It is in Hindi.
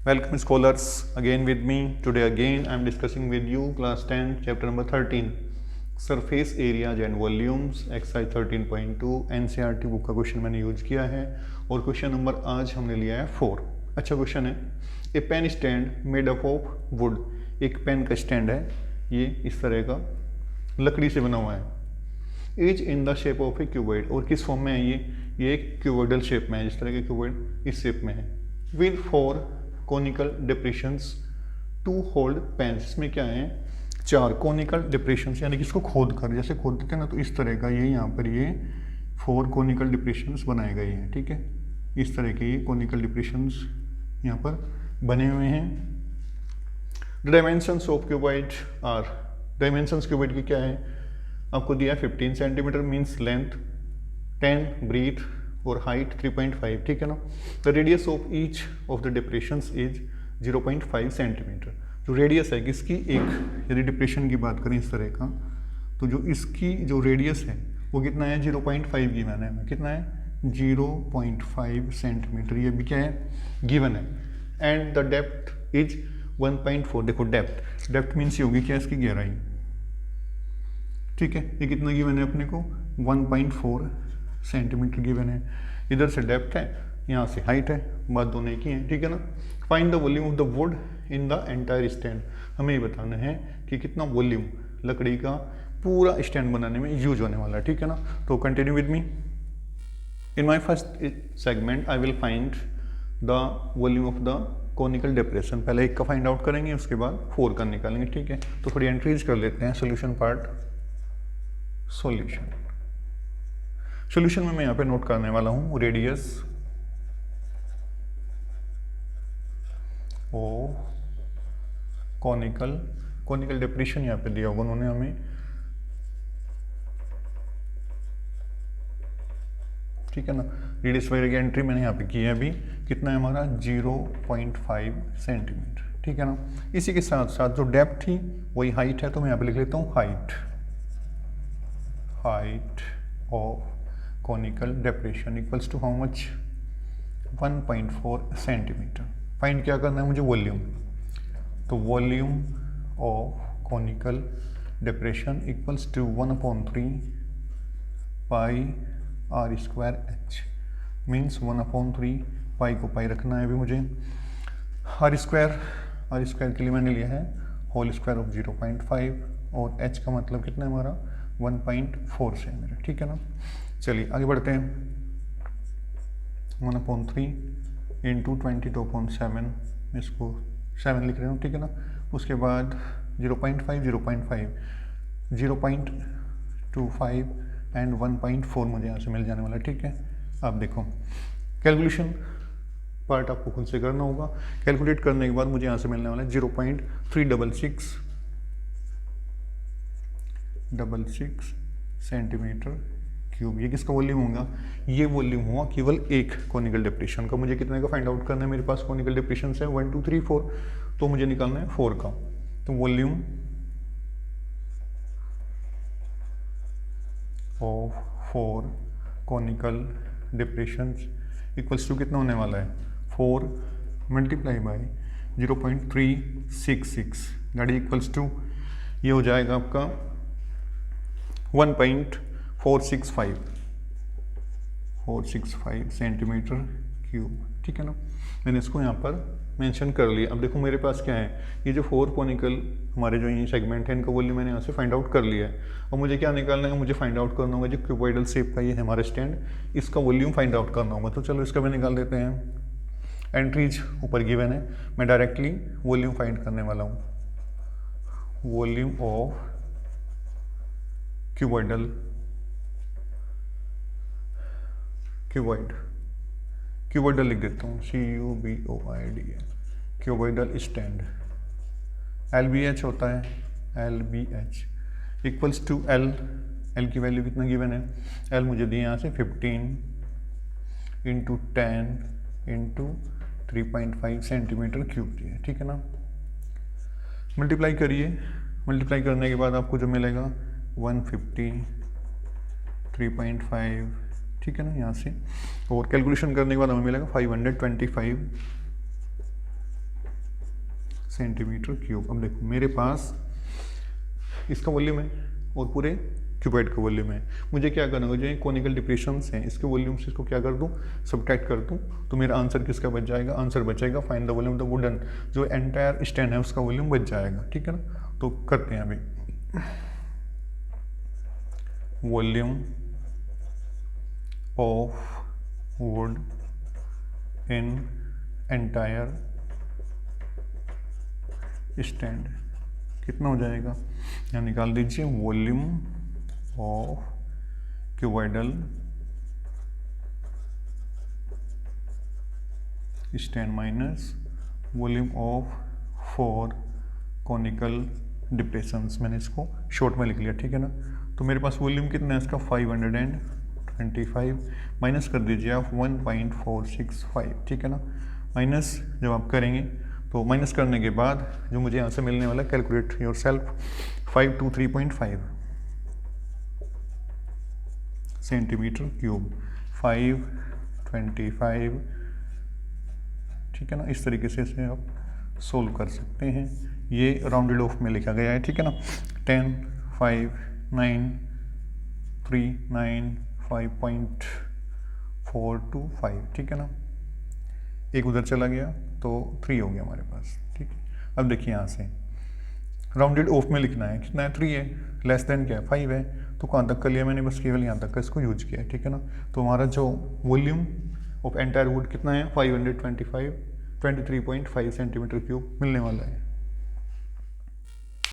Welcome scholars again with me. Today again I am discussing with you class 10 chapter number 13 surface areas and volumes exercise 13.2 NCERT book का क्वेश्चन मैंने यूज किया है और क्वेश्चन नंबर आज हमने लिया है 4। अच्छा क्वेश्चन है, a pen stand made up of wood. एक पेन का स्टैंड है, ये इस तरह का लकड़ी से बना हुआ है। Is in the shape of A cuboid, और किस फॉर्म में है ये एक क्यूबॉइडल शेप में है, जिस तरह के क्यूबॉइड इस शेप में है। With 4 conical depressions to hold pens. इसमें क्या है, 4 कॉनिकल डिप्रेशंस, यानी कि इसको खोद कर, जैसे खोद देते हैं ना, तो इस तरह का ये यहाँ पर ये 4 कॉनिकल डिप्रेशंस बनाए गए हैं। ठीक है, इस तरह के ये कॉनिकल डिप्रेशंस यहाँ पर बने हुए हैं। The dimensions of cuboid are, dimensions cuboid की क्या है, आपको दिया 15 सेंटीमीटर मीन्स लेंथ, 10 ब्रीथ और हाइट 3.5। ठीक है ना। The radius of each of the depressions is 0.5 centimetre. जो रेडियस है किसकी, एक यदि डिप्रेशन की बात करें इस तरह का, तो जो इसकी जो रेडियस है वो कितना है, 0.5 गिवन है। कितना है, 0.5 सेंटीमीटर, ये भी क्या है, गिवन है। And the depth is 1.4। देखो डेप्थ मीन्स ये होगी क्या, इसकी गहराई। ठीक है, ये कितना गिवन है अपने को, 1.4 सेंटीमीटर गिवन है। इधर से डेप्थ है, यहाँ से हाइट है, बात दोनों की है। ठीक है ना। Find the volume of the would in the entire stand. हमें ये बताना है कि कितना वॉल्यूम लकड़ी का पूरा स्टैंड बनाने में यूज होने वाला है। ठीक है ना। तो continue with me. In my first segment I will find the volume of the conical depression. पहले एक का फाइंड आउट करेंगे, उसके बाद 4 का निकालेंगे। ठीक है, तो थोड़ी एंट्रीज कर लेते हैं। सोल्यूशन पार्ट, सॉल्यूशन में मैं यहाँ पे नोट करने वाला हूँ रेडियस ओ कॉनिकल डिप्रेशन यहाँ पे दिया होगा उन्होंने हमें। ठीक है ना। रेडियस वगैरह की एंट्री मैंने यहाँ पे की है अभी। कितना है हमारा, 0.5 सेंटीमीटर। ठीक है ना। इसी के साथ साथ जो डेप्थ थी वही हाइट है, तो मैं यहाँ पे लिख लेता हूँ height of conical depression equals to how much, 1.4 centimetre. Find क्या करना है मुझे, वॉल्यूम। तो volume of conical depression equals to 1/3 pi r square h, means 1/3 pi को पाई रखना है अभी मुझे। आर स्क्वायर के लिए मैंने लिया है होल स्क्वायर ऑफ 0.5 और एच का मतलब कितना है हमारा, 1.4 से है मेरा। ठीक है ना। चलिए आगे बढ़ते हैं। 1/3 इंटू 22.7, इसको 7 लिख रहे हूँ। ठीक है ना। उसके बाद 0.5 0.25 एंड 1.4 मुझे यहाँ से मिल जाने वाला। ठीक है। अब देखो कैलकुलेशन पार्ट आपको खुद से करना होगा। कैलकुलेट करने के बाद मुझे यहाँ से मिलने वाला है 0.366 सेंटीमीटर क्यूब। ये किसका वॉल्यूम होगा, ये वॉल्यूम हुआ केवल एक कॉनिकल डिप्रेशन का। मुझे कितने का फाइंड आउट करना है, मेरे पास कॉनिकल डिप्रेशन है 1 2 3 4, तो मुझे निकालना है 4 का। तो volume of 4 conical depressions equals to कितना होने वाला है, 4 multiply by 0.366 that equals to, ये हो जाएगा आपका 1.465 सेंटीमीटर क्यूब। ठीक है ना। मैंने इसको यहाँ पर मेंशन कर लिया। अब देखो मेरे पास क्या है, ये जो 4 कॉनिकल हमारे जो ये सेगमेंट है, इनका वॉल्यूम मैंने यहाँ से फाइंड आउट कर लिया है। और मुझे क्या निकालना है, मुझे फाइंड आउट करना होगा जो क्यूबॉइडल शेप का ये है हमारा स्टैंड, इसका वॉल्यूम फाइंड आउट करना होगा। तो चलो इसका भी निकाल देते हैं। एंट्रीज ऊपर गिवन है, मैं डायरेक्टली वॉल्यूम फाइंड करने वाला हूँ। वॉल्यूम ऑफ क्यूबॉइडल लिख देता हूँ, CUBOID, क्यूबॉइडल स्टैंड। LBH होता है, LBH इक्वल्स टू L की वैल्यू कितना गिवन है, L मुझे दिए यहाँ से 15 इंटू 10 इंटू 3.5 सेंटीमीटर क्यूब दिए। ठीक है ना। मल्टीप्लाई करिए, मल्टीप्लाई करने के बाद आपको जो मिलेगा 150 3.5। ठीक है ना, यहाँ से। और कैलकुलेशन करने के बाद हमें मिलेगा 525 सेंटीमीटर क्यूब। अब देखो मेरे पास इसका वॉल्यूम है और पूरे क्यूबॉइड का वॉल्यूम है। मुझे क्या करना होगा, जो कॉनिकल डिप्रेशंस हैं इसके वॉल्यूम से इसको क्या कर दूं, सब्ट्रैक्ट कर दूं, तो मेरा आंसर किसका बच जाएगा, आंसर बचेगा find the volume of the wooden, जो एंटायर स्टैंड है उसका वॉल्यूम बच जाएगा। ठीक है ना, तो करते हैं अभी। Volume of would in entire stand कितना हो जाएगा, यहाँ निकाल दीजिए। Volume of cuboidal stand minus volume of 4 conical depressions, मैंने इसको शॉर्ट में लिख लिया। ठीक है ना, तो मेरे पास वॉल्यूम कितना है इसका 525, माइनस कर दीजिए आप 1.465। ठीक है ना, माइनस जब आप करेंगे तो माइनस करने के बाद जो मुझे यहाँ से मिलने वाला, calculate your self, 523.5 centimetre cube, 525। ठीक है ना, इस तरीके से इसे आप सोल्व कर सकते हैं। ये राउंडेड ऑफ में लिखा गया है। ठीक है ना, 10, 5, 9, 3, 9, 5.425। ठीक है ना, एक उधर चला गया तो 3 हो गया हमारे पास। ठीक है, अब देखिए यहाँ से राउंडेड ऑफ में लिखना है, कितना है 3 है, लेस देन क्या है 5 है, तो कहाँ तक कर लिया मैंने, बस केवल यहाँ तक का इसको यूज किया है। ठीक है ना, तो हमारा जो वॉल्यूम ऑफ एंटायर वुड कितना है 523.5 सेंटीमीटर क्यूब मिलने वाला है।